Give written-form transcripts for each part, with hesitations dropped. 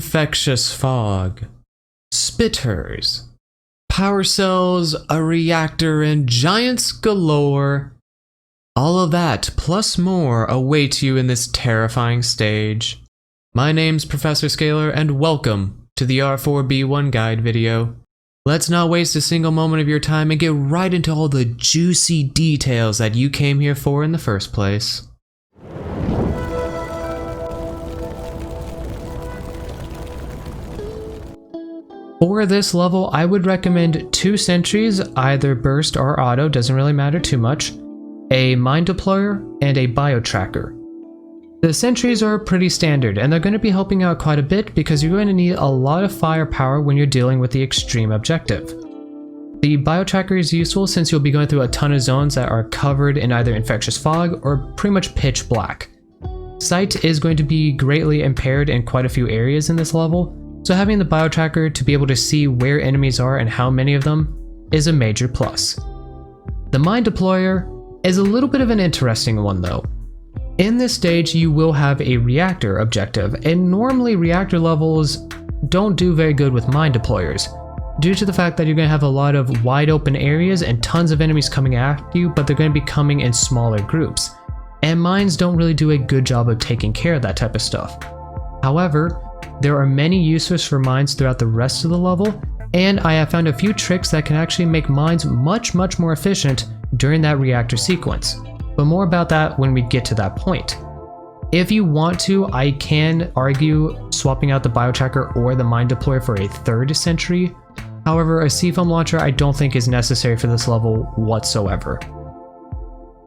infectious fog, spitters, power cells, a reactor, and giants galore. All of that, plus more, await you in this terrifying stage. My name's Professor Scalar, and welcome to the R4B1 guide video. Let's not waste a single moment of your time and get right into all the juicy details that you came here for in the first place. For this level, I would recommend 2 sentries, either burst or auto, doesn't really matter too much, a mine deployer, and a bio tracker. The sentries are pretty standard, and they're going to be helping out quite a bit because you're going to need a lot of firepower when you're dealing with the extreme objective. The bio tracker is useful since you'll be going through a ton of zones that are covered in either infectious fog or pretty much pitch black. Sight is going to be greatly impaired in quite a few areas in this level, so having the bio tracker to be able to see where enemies are and how many of them is a major plus. The mine deployer is a little bit of an interesting one though. In this stage you will have a reactor objective, and normally reactor levels don't do very good with mine deployers, due to the fact that you're going to have a lot of wide open areas and tons of enemies coming after you, but they're going to be coming in smaller groups, and mines don't really do a good job of taking care of that type of stuff. However, there are many uses for mines throughout the rest of the level, and I have found a few tricks that can actually make mines much more efficient during that reactor sequence. But more about that when we get to that point. If you want to, I can argue swapping out the bio tracker or the mine deployer for a 3rd sentry. However, a C-foam launcher I don't think is necessary for this level whatsoever.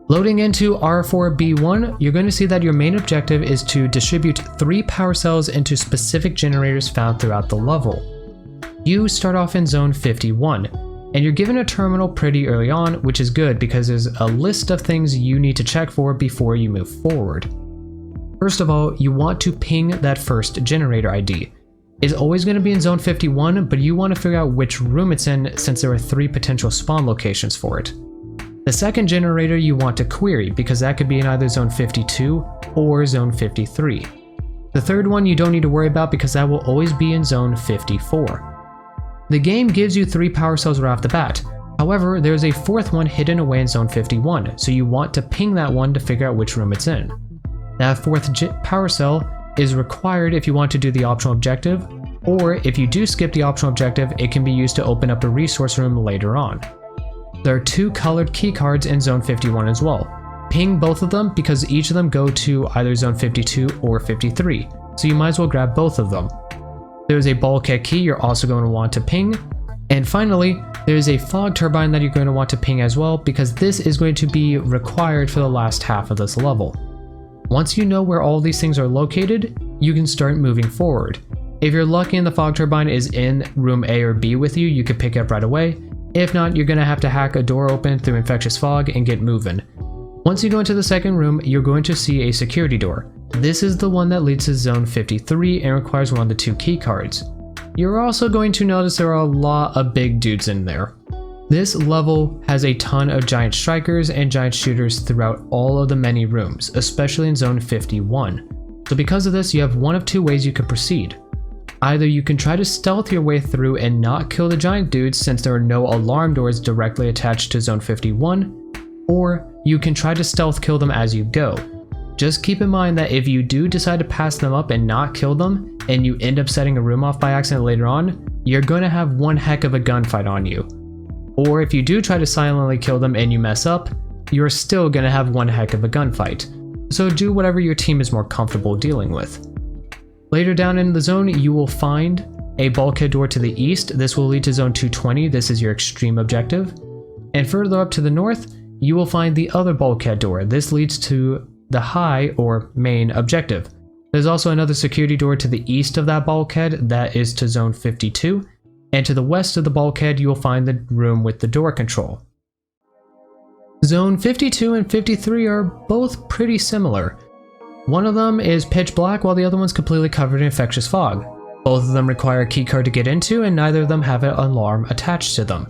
Loading into R4B1, you're going to see that your main objective is to distribute 3 power cells into specific generators found throughout the level. You start off in zone 51, and you're given a terminal pretty early on, which is good because there's a list of things you need to check for before you move forward. First of all, you want to ping that first generator ID. It's always going to be in zone 51, but you want to figure out which room it's in since there are 3 potential spawn locations for it. The second generator you want to query because that could be in either zone 52 or zone 53. The third one you don't need to worry about because that will always be in zone 54. The game gives you 3 power cells right off the bat. However, there's a 4th one hidden away in zone 51, so you want to ping that one to figure out which room it's in. That 4th power cell is required if you want to do the optional objective, or if you do skip the optional objective, it can be used to open up a resource room later on. There are 2 colored key cards in zone 51 as well. Ping both of them because each of them go to either zone 52 or 53, so you might as well grab both of them. There's a bulkhead key you're also going to want to ping, and finally there's a fog turbine that you're going to want to ping as well because this is going to be required for the last half of this level. Once you know where all these things are located, you can start moving forward. If you're lucky and the fog turbine is in room A or B with you, you can pick it up right away. If not, you're going to have to hack a door open through infectious fog and get moving. Once you go into the second room, you're going to see a security door. This is the one that leads to zone 53 and requires one of the 2 key cards. You're also going to notice there are a lot of big dudes in there. This level has a ton of giant strikers and giant shooters throughout all of the many rooms, especially in zone 51. So because of this, you have one of 2 ways you could proceed. Either you can try to stealth your way through and not kill the giant dudes since there are no alarm doors directly attached to zone 51, or you can try to stealth kill them as you go. Just keep in mind that if you do decide to pass them up and not kill them, and you end up setting a room off by accident later on, you're going to have one heck of a gunfight on you. Or if you do try to silently kill them and you mess up, you're still going to have one heck of a gunfight. So do whatever your team is more comfortable dealing with. Later down in the zone, you will find a bulkhead door to the east. This will lead to zone 220. This is your extreme objective. And further up to the north, you will find the other bulkhead door. This leads to the high or main objective. There's also another security door to the east of that bulkhead that is to zone 52. And to the west of the bulkhead, you will find the room with the door control. Zone 52 and 53 are both pretty similar. One of them is pitch black while the other one's completely covered in infectious fog. Both of them require a keycard to get into, and neither of them have an alarm attached to them.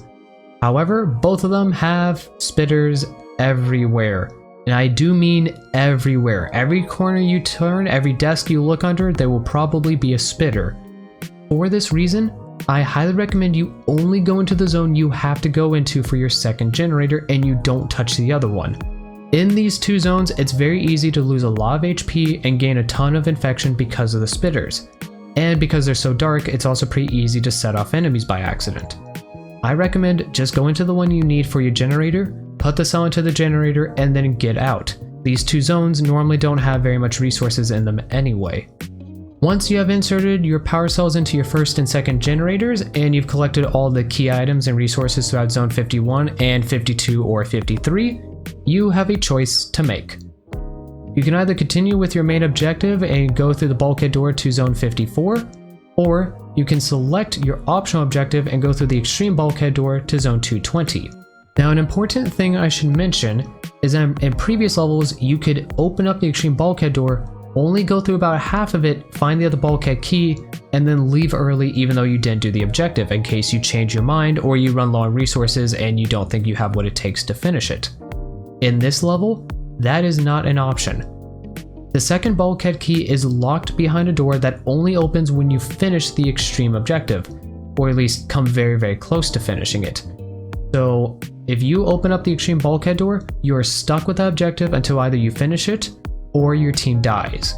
However, both of them have spitters everywhere. And I do mean everywhere. Every corner you turn, every desk you look under, there will probably be a spitter. For this reason, I highly recommend you only go into the zone you have to go into for your second generator and you don't touch the other one. In these two zones, it's very easy to lose a lot of HP and gain a ton of infection because of the spitters. And because they're so dark, it's also pretty easy to set off enemies by accident. I recommend just go into the one you need for your generator, put the cell into the generator, and then get out. These two zones normally don't have very much resources in them anyway. Once you have inserted your power cells into your first and second generators, and you've collected all the key items and resources throughout Zone 51 and 52 or 53, you have a choice to make. You can either continue with your main objective and go through the bulkhead door to Zone 54, or you can select your optional objective and go through the extreme bulkhead door to Zone 220. Now, an important thing I should mention is that in previous levels, you could open up the extreme bulkhead door, only go through about half of it, find the other bulkhead key, and then leave early even though you didn't do the objective in case you change your mind or you run low on resources and you don't think you have what it takes to finish it. In this level, that is not an option. The second bulkhead key is locked behind a door that only opens when you finish the extreme objective, or at least come very, very close to finishing it. So if you open up the extreme bulkhead door, you are stuck with that objective until either you finish it or your team dies.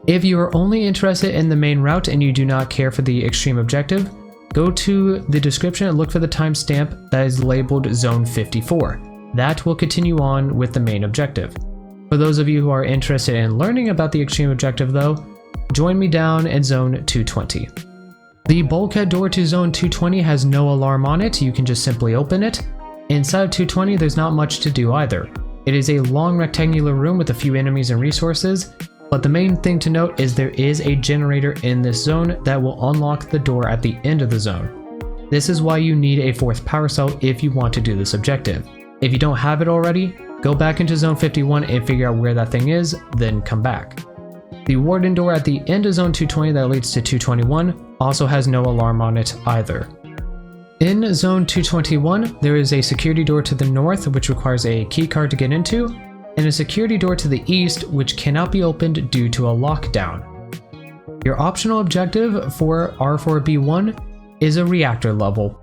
If you are only interested in the main route and you do not care for the extreme objective, go to the description and look for the timestamp that is labeled Zone 54. That will continue on with the main objective. For those of you who are interested in learning about the extreme objective though, join me down in Zone 220. The bulkhead door to Zone 220 has no alarm on it, you can just simply open it. Inside of 220 there's not much to do either. It is a long rectangular room with a few enemies and resources, but the main thing to note is there is a generator in this zone that will unlock the door at the end of the zone. This is why you need a fourth power cell if you want to do this objective. If you don't have it already, go back into Zone 51 and figure out where that thing is, then come back. The warden door at the end of Zone 220 that leads to 221 also has no alarm on it either. In Zone 221, there is a security door to the north which requires a keycard to get into, and a security door to the east which cannot be opened due to a lockdown. Your optional objective for R4B1 is a reactor level.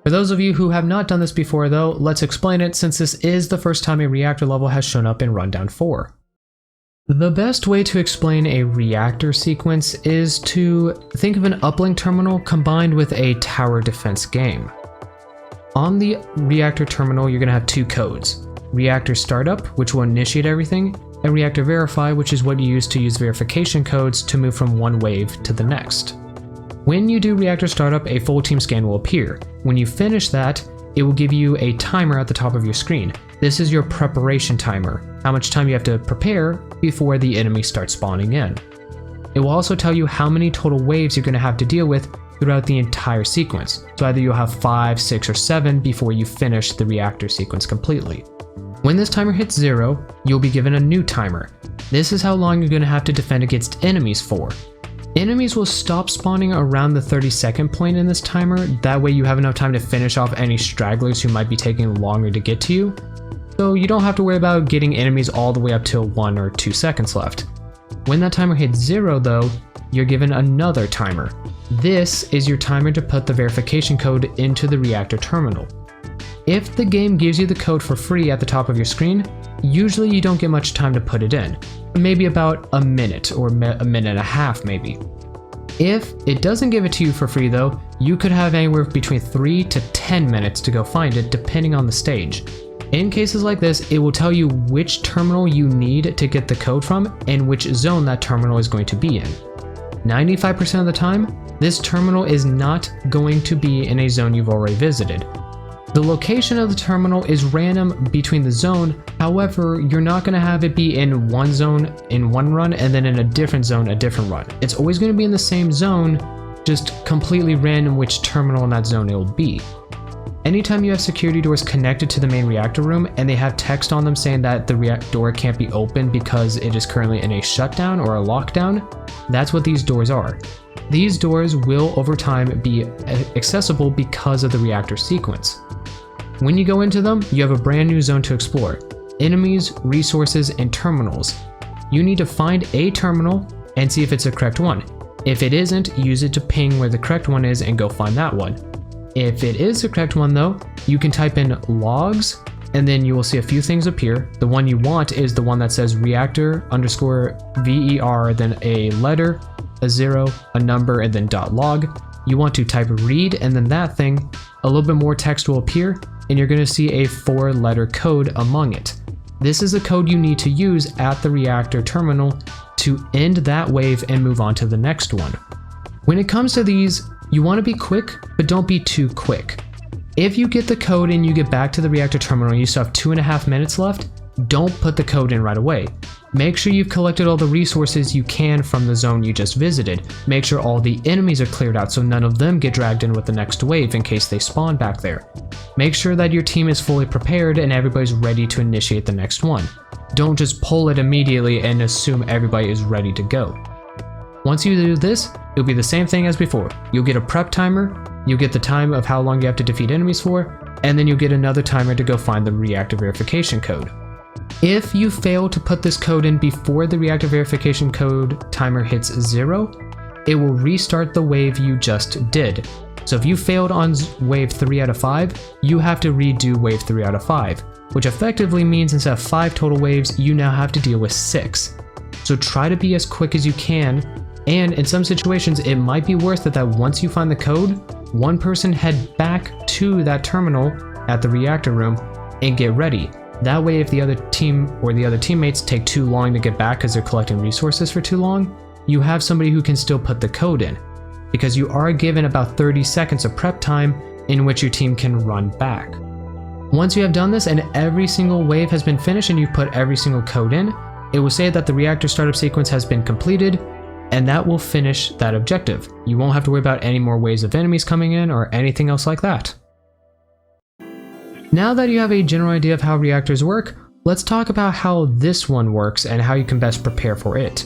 For those of you who have not done this before though, let's explain it since this is the first time a reactor level has shown up in Rundown 4. The best way to explain a reactor sequence is to think of an uplink terminal combined with a tower defense game. On the reactor terminal, you're going to have two codes: Reactor Startup, which will initiate everything, and Reactor Verify, which is what you use to use verification codes to move from one wave to the next. When you do Reactor Startup, a full team scan will appear. When you finish that, it will give you a timer at the top of your screen. This is your preparation timer, how much time you have to prepare before the enemy starts spawning in. It will also tell you how many total waves you're going to have to deal with throughout the entire sequence. So either you'll have 5, 6, or 7 before you finish the reactor sequence completely. When this timer hits 0, you'll be given a new timer. This is how long you're going to have to defend against enemies for. Enemies will stop spawning around the 30-second point in this timer, that way you have enough time to finish off any stragglers who might be taking longer to get to you. So you don't have to worry about getting enemies all the way up till 1 or 2 seconds left. When that timer hits 0 though, you're given another timer. This is your timer to put the verification code into the reactor terminal. If the game gives you the code for free at the top of your screen, usually you don't get much time to put it in. Maybe about a minute or a minute and a half maybe. If it doesn't give it to you for free though, you could have anywhere between 3 to 10 minutes to go find it depending on the stage. In cases like this, it will tell you which terminal you need to get the code from and which zone that terminal is going to be in. 95% of the time, this terminal is not going to be in a zone you've already visited. The location of the terminal is random between the zone, however, you're not going to have it be in one zone in one run and then in a different zone a different run. It's always going to be in the same zone, just completely random which terminal in that zone it will be. Anytime you have security doors connected to the main reactor room and they have text on them saying that the reactor door can't be opened because it is currently in a shutdown or a lockdown, that's what these doors are. These doors will over time be accessible because of the reactor sequence. When you go into them, you have a brand new zone to explore: enemies, resources, and terminals. You need to find a terminal and see if it's the correct one. If it isn't, use it to ping where the correct one is and go find that one. If it is the correct one though, you can type in logs and then you will see a few things appear. The one you want is the one that says reactor underscore VER, then a letter, a 0, a number, and then .log. You want to type read and then that thing, a little bit more text will appear and you're going to see a 4-letter code among it. This is a code you need to use at the reactor terminal to end that wave and move on to the next one. When it comes to these, you want to be quick, but don't be too quick. If you get the code and you get back to the reactor terminal and you still have 2.5 minutes left, don't put the code in right away. Make sure you've collected all the resources you can from the zone you just visited. Make sure all the enemies are cleared out so none of them get dragged in with the next wave in case they spawn back there. Make sure that your team is fully prepared and everybody's ready to initiate the next one. Don't just pull it immediately and assume everybody is ready to go. Once you do this, it'll be the same thing as before. You'll get a prep timer, you'll get the time of how long you have to defeat enemies for, and then you'll get another timer to go find the reactor verification code. If you fail to put this code in before the reactor verification code timer hits 0, it will restart the wave you just did. So if you failed on wave 3 out of 5, you have to redo wave 3 out of 5, which effectively means instead of 5 total waves, you now have to deal with 6. So try to be as quick as you can, and in some situations it might be worth it that once you find the code, one person head back to that terminal at the reactor room and get ready. That way if the other team or the other teammates take too long to get back because they're collecting resources for too long, you have somebody who can still put the code in, because you are given about 30 seconds of prep time in which your team can run back. Once you have done this and every single wave has been finished and you've put every single code in, it will say that the reactor startup sequence has been completed, and that will finish that objective. You won't have to worry about any more waves of enemies coming in or anything else like that. Now that you have a general idea of how reactors work, let's talk about how this one works and how you can best prepare for it.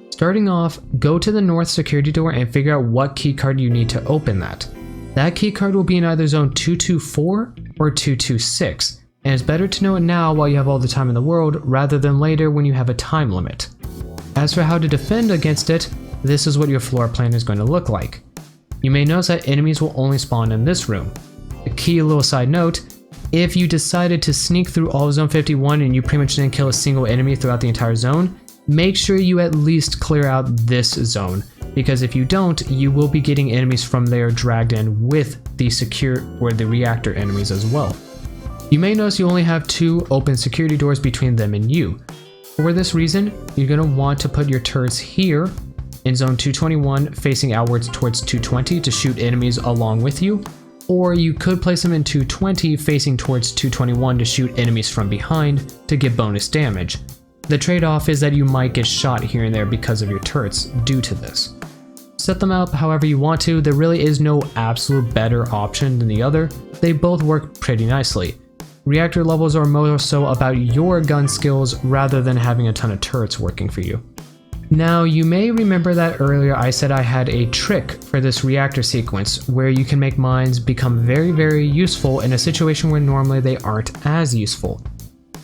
Starting off, go to the north security door and figure out what keycard you need to open that. That keycard will be in either zone 224 or 226, and it's better to know it now while you have all the time in the world rather than later when you have a time limit. As for how to defend against it, this is what your floor plan is going to look like. You may notice that enemies will only spawn in this room. A key little side note, if you decided to sneak through all of zone 51 and you pretty much didn't kill a single enemy throughout the entire zone, make sure you at least clear out this zone, because if you don't, you will be getting enemies from there dragged in with the secure or the reactor enemies as well. You may notice you only have 2 open security doors between them and you. For this reason, you're going to want to put your turrets here in zone 221 facing outwards towards 220 to shoot enemies along with you, or you could place them in 220 facing towards 221 to shoot enemies from behind to get bonus damage. The trade-off is that you might get shot here and there because of your turrets due to this. Set them up however you want to, there really is no absolute better option than the other, they both work pretty nicely. Reactor levels are more so about your gun skills rather than having a ton of turrets working for you. Now you may remember that earlier I said I had a trick for this reactor sequence where you can make mines become very useful in a situation where normally they aren't as useful.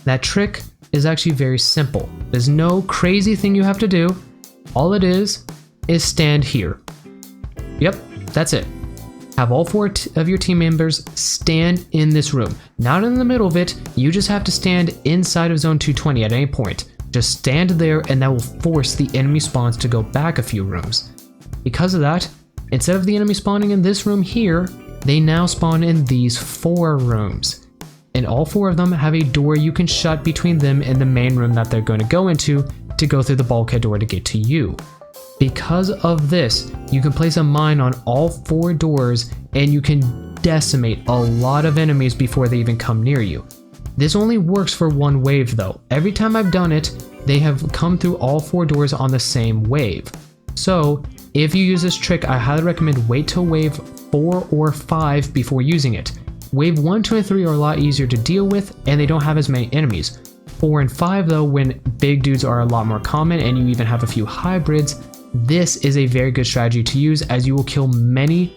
That trick is actually very simple. There's no crazy thing you have to do. All it is stand here. Yep, that's it. Have all 4 of your team members stand in this room. Not in the middle of it, you just have to stand inside of zone 220 at any point. Just stand there and that will force the enemy spawns to go back a few rooms. Because of that, instead of the enemy spawning in this room here, they now spawn in these 4 rooms. And all 4 of them have a door you can shut between them and the main room that they're going to go into to go through the bulkhead door to get to you. Because of this, you can place a mine on all 4 doors and you can decimate a lot of enemies before they even come near you. This only works for 1 wave though. Every time I've done it, they have come through all 4 doors on the same wave. So if you use this trick, I highly recommend wait till wave 4 or 5 before using it. Wave 1, 2, and 3 are a lot easier to deal with and they don't have as many enemies. 4 and 5 though, when big dudes are a lot more common and you even have a few hybrids, this is a very good strategy to use as you will kill many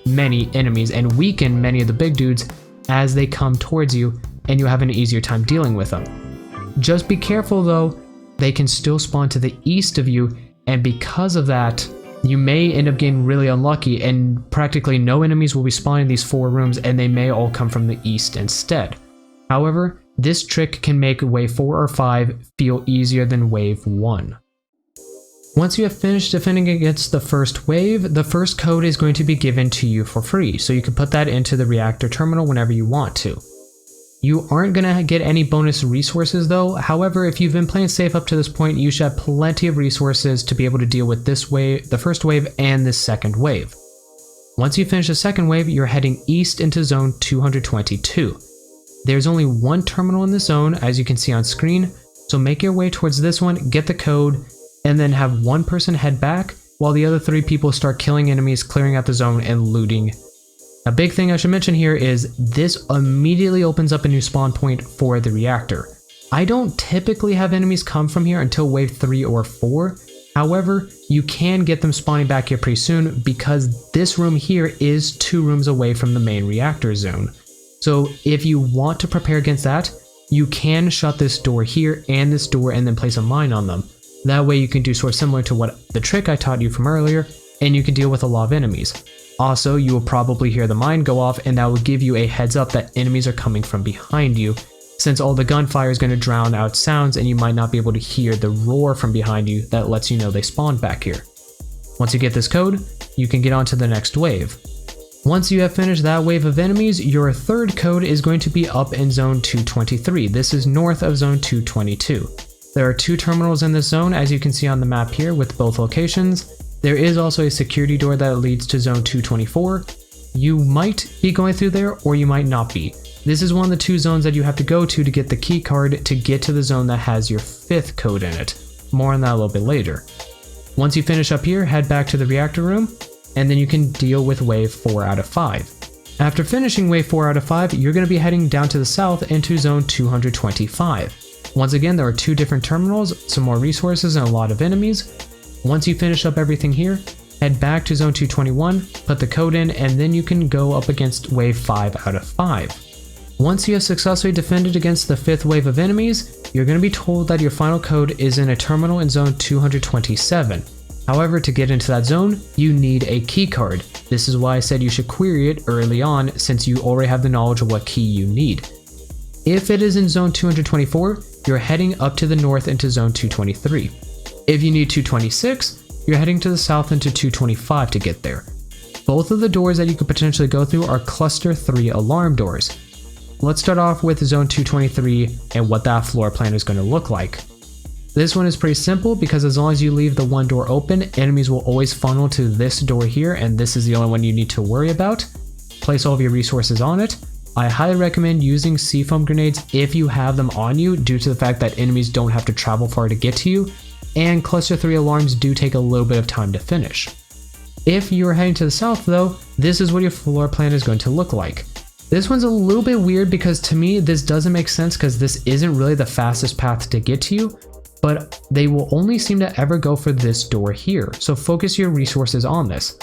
enemies and weaken many of the big dudes as they come towards you, and you'll have an easier time dealing with them. Just be careful though, they can still spawn to the east of you, and because of that, You may end up getting really unlucky and practically no enemies will be spawning in these 4 rooms, and they may all come from the east instead. However, this trick can make wave 4 or 5 feel easier than wave 1. Once you have finished defending against the first wave, the first code is going to be given to you for free, so you can put that into the reactor terminal whenever you want to. You aren't going to get any bonus resources though. However, if you've been playing safe up to this point, you should have plenty of resources to be able to deal with this wave, the first wave, and this second wave. Once you finish the second wave, you're heading east into zone 222. There's only one terminal in the zone, as you can see on screen, so make your way towards this one, get the code, and then have one person head back while the other 3 people start killing enemies, clearing out the zone, and looting. A big thing I should mention here is this immediately opens up a new spawn point for the reactor. I don't typically have enemies come from here until wave 3 or 4. However, you can get them spawning back here pretty soon because this room here is 2 rooms away from the main reactor zone. So if you want to prepare against that, you can shut this door here and this door and then place a mine on them. That way you can do sort of similar to what the trick I taught you from earlier, and you can deal with a lot of enemies. Also, you will probably hear the mine go off, and that will give you a heads up that enemies are coming from behind you, since all the gunfire is going to drown out sounds and you might not be able to hear the roar from behind you that lets you know they spawned back here. Once you get this code, you can get on to the next wave. Once you have finished that wave of enemies, your third code is going to be up in zone 223. This is north of zone 222. There are 2 terminals in this zone, as you can see on the map here with both locations. There is also a security door that leads to zone 224. You might be going through there or you might not be. This is one of the 2 zones that you have to go to get the key card to get to the zone that has your 5th code in it. More on that a little bit later. Once you finish up here, head back to the reactor room, and then you can deal with wave 4 out of 5. After finishing wave 4 out of 5, you're going to be heading down to the south into zone 225. Once again, there are 2 different terminals, some more resources, and a lot of enemies. Once you finish up everything here, head back to zone 221, put the code in, and then you can go up against wave 5 out of 5. Once you have successfully defended against the 5th wave of enemies, you're going to be told that your final code is in a terminal in zone 227. However, to get into that zone, you need a key card. This is why I said you should query it early on, since you already have the knowledge of what key you need. If it is in zone 224, you're heading up to the north into zone 223. If you need 226, you're heading to the south into 225 to get there. Both of the doors that you could potentially go through are cluster 3 alarm doors. Let's start off with zone 223 and what that floor plan is going to look like. This one is pretty simple because as long as you leave the one door open, enemies will always funnel to this door here, and this is the only one you need to worry about. Place all of your resources on it. I highly recommend using C-foam grenades if you have them on you, due to the fact that enemies don't have to travel far to get to you, and cluster 3 alarms do take a little bit of time to finish. If you're heading to the south though, this is what your floor plan is going to look like. This one's a little bit weird because to me this doesn't make sense because this isn't really the fastest path to get to you, but they will only seem to ever go for this door here, so focus your resources on this.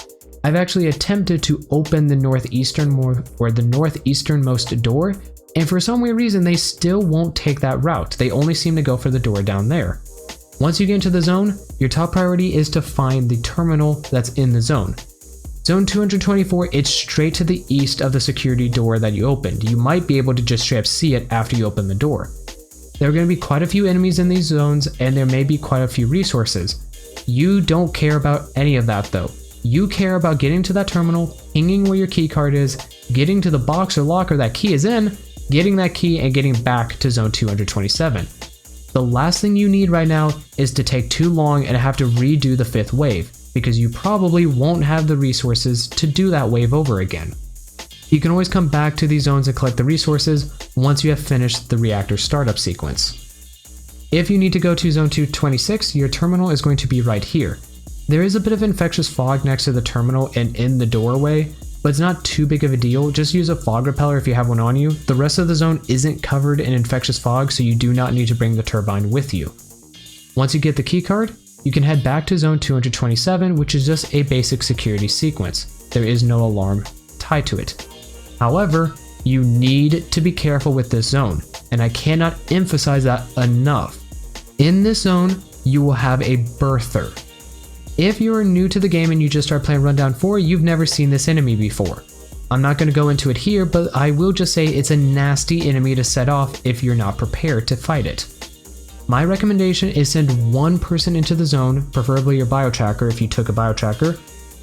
I've actually attempted to open the northeasternmost door, and for some weird reason they still won't take that route. They only seem to go for the door down there. Once you get into the zone, your top priority is to find the terminal that's in the zone. Zone 224, it's straight to the east of the security door that you opened. You might be able to just straight up see it after you open the door. There are going to be quite a few enemies in these zones, and there may be quite a few resources. You don't care about any of that though. You care about getting to that terminal, pinging where your key card is, getting to the box or locker that key is in, getting that key, and getting back to zone 227. The last thing you need right now is to take too long and have to redo the 5th wave, because you probably won't have the resources to do that wave over again. You can always come back to these zones and collect the resources once you have finished the reactor startup sequence. If you need to go to zone 226, your terminal is going to be right here. There is a bit of infectious fog next to the terminal and in the doorway, but it's not too big of a deal. Just use a fog repeller if you have one on you. The rest of the zone isn't covered in infectious fog, so you do not need to bring the turbine with you. Once you get the keycard, you can head back to zone 227, which is just a basic security sequence. There is no alarm tied to it. However, you need to be careful with this zone, and I cannot emphasize that enough. In this zone, you will have a birther. If you are new to the game and you just start playing Rundown 4, you've never seen this enemy before. I'm not going to go into it here, but I will just say it's a nasty enemy to set off if you're not prepared to fight it. My recommendation is send one person into the zone, preferably your biotracker if you took a biotracker,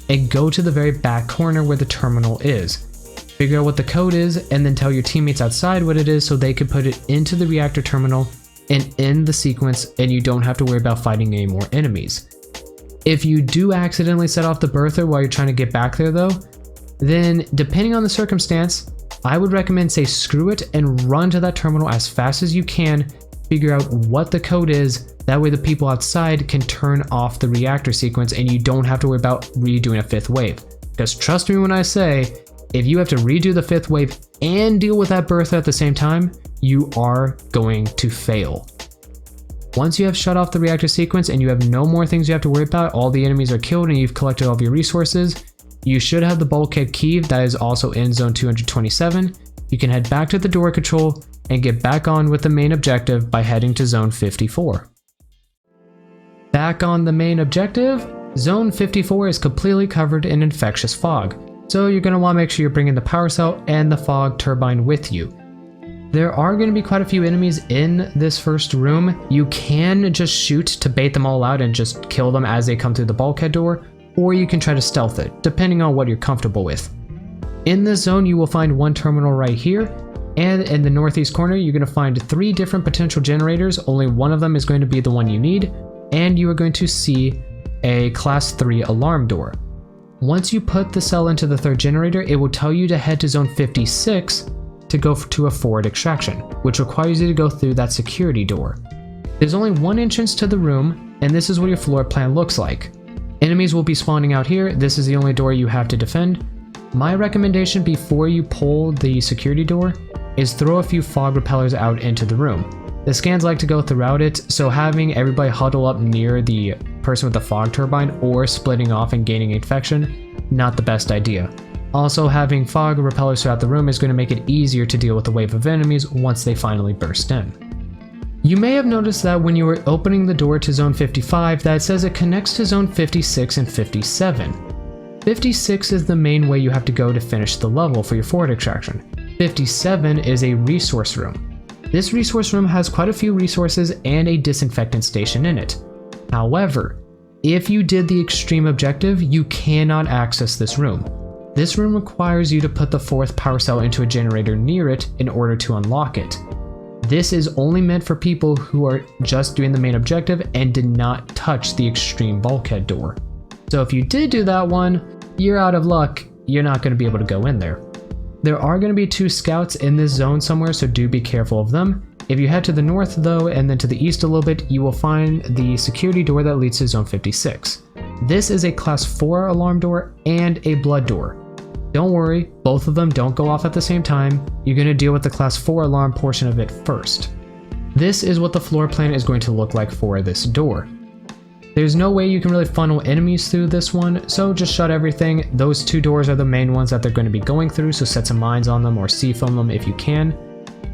and go to the very back corner where the terminal is. Figure out what the code is and then tell your teammates outside what it is so they can put it into the reactor terminal and end the sequence, and you don't have to worry about fighting any more enemies. If you do accidentally set off the birther while you're trying to get back there though, then depending on the circumstance, I would recommend say screw it and run to that terminal as fast as you can, figure out what the code is, that way the people outside can turn off the reactor sequence and you don't have to worry about redoing a 5th wave. Because trust me when I say, if you have to redo the 5th wave and deal with that birther at the same time, you are going to fail. Once you have shut off the reactor sequence and you have no more things you have to worry about, all the enemies are killed and you've collected all of your resources, you should have the bulkhead key that is also in zone 227. You can head back to the door control and get back on with the main objective by heading to zone 54. Back on the main objective, zone 54 is completely covered in infectious fog, so you're going to want to make sure you're bringing the power cell and the fog turbine with you. There are going to be quite a few enemies in this first room. You can just shoot to bait them all out and just kill them as they come through the bulkhead door, or you can try to stealth it, depending on what you're comfortable with. In this zone, you will find one terminal right here, and in the northeast corner, you're going to find 3 different potential generators. Only one of them is going to be the one you need, and you are going to see a class 3 alarm door. Once you put the cell into the 3rd generator, it will tell you to head to zone 56 to go to a forward extraction, which requires you to go through that security door. There's only one entrance to the room, and this is what your floor plan looks like. Enemies will be spawning out here. This is the only door you have to defend. My recommendation before you pull the security door is throw a few fog repellers out into the room. The scans like to go throughout it, so having everybody huddle up near the person with the fog turbine or splitting off and gaining infection, not the best idea. Also, having fog repellers throughout the room is going to make it easier to deal with the wave of enemies once they finally burst in. You may have noticed that when you were opening the door to zone 55 that it says it connects to zone 56 and 57. 56 is the main way you have to go to finish the level for your forward extraction. 57 is a resource room. This resource room has quite a few resources and a disinfectant station in it. However, if you did the extreme objective, you cannot access this room. This room requires you to put the 4th power cell into a generator near it in order to unlock it. This is only meant for people who are just doing the main objective and did not touch the extreme bulkhead door. So if you did do that one, you're out of luck. You're not going to be able to go in there. There are going to be 2 scouts in this zone somewhere, so do be careful of them. If you head to the north though, and then to the east a little bit, you will find the security door that leads to zone 56. This is a class 4 alarm door and a blood door. Don't worry, both of them don't go off at the same time. You're going to deal with the class 4 alarm portion of it first. This is what the floor plan is going to look like for this door. There's no way you can really funnel enemies through this one, so just shut everything. Those 2 doors are the main ones that they're going to be going through, so set some mines on them or seafoam them if you can.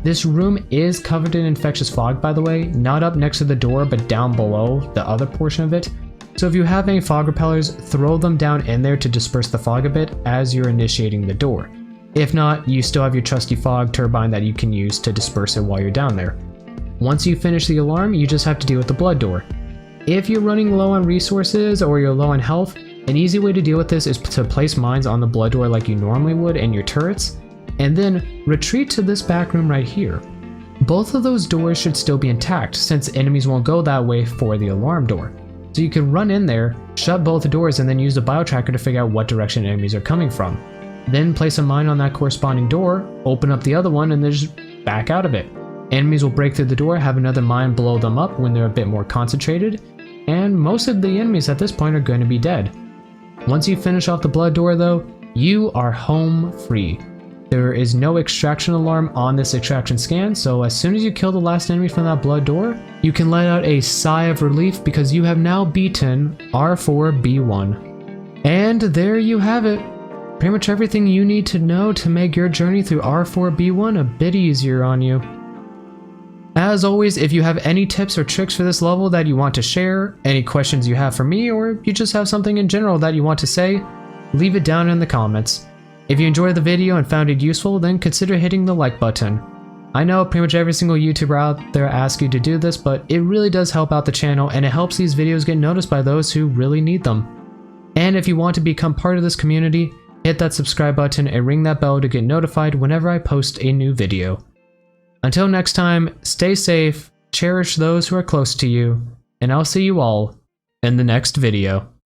This room is covered in infectious fog, by the way, not up next to the door, but down below the other portion of it. So if you have any fog repellers, throw them down in there to disperse the fog a bit as you're initiating the door. If not, you still have your trusty fog turbine that you can use to disperse it while you're down there. Once you finish the alarm, you just have to deal with the blood door. If you're running low on resources or you're low on health, an easy way to deal with this is to place mines on the blood door like you normally would in your turrets, and then retreat to this back room right here. Both of those doors should still be intact since enemies won't go that way for the alarm door. So you can run in there, shut both doors, and then use the biotracker to figure out what direction enemies are coming from. Then place a mine on that corresponding door, open up the other one, and then just back out of it. Enemies will break through the door, have another mine blow them up when they're a bit more concentrated, and most of the enemies at this point are going to be dead. Once you finish off the blood door though, you are home free. There is no extraction alarm on this extraction scan, so as soon as you kill the last enemy from that blood door, you can let out a sigh of relief because you have now beaten R4B1. And there you have it. Pretty much everything you need to know to make your journey through R4B1 a bit easier on you. As always, if you have any tips or tricks for this level that you want to share, any questions you have for me, or you just have something in general that you want to say, leave it down in the comments. If you enjoyed the video and found it useful, then consider hitting the like button. I know pretty much every single YouTuber out there asks you to do this, but it really does help out the channel and it helps these videos get noticed by those who really need them. And if you want to become part of this community, hit that subscribe button and ring that bell to get notified whenever I post a new video. Until next time, stay safe, cherish those who are close to you, and I'll see you all in the next video.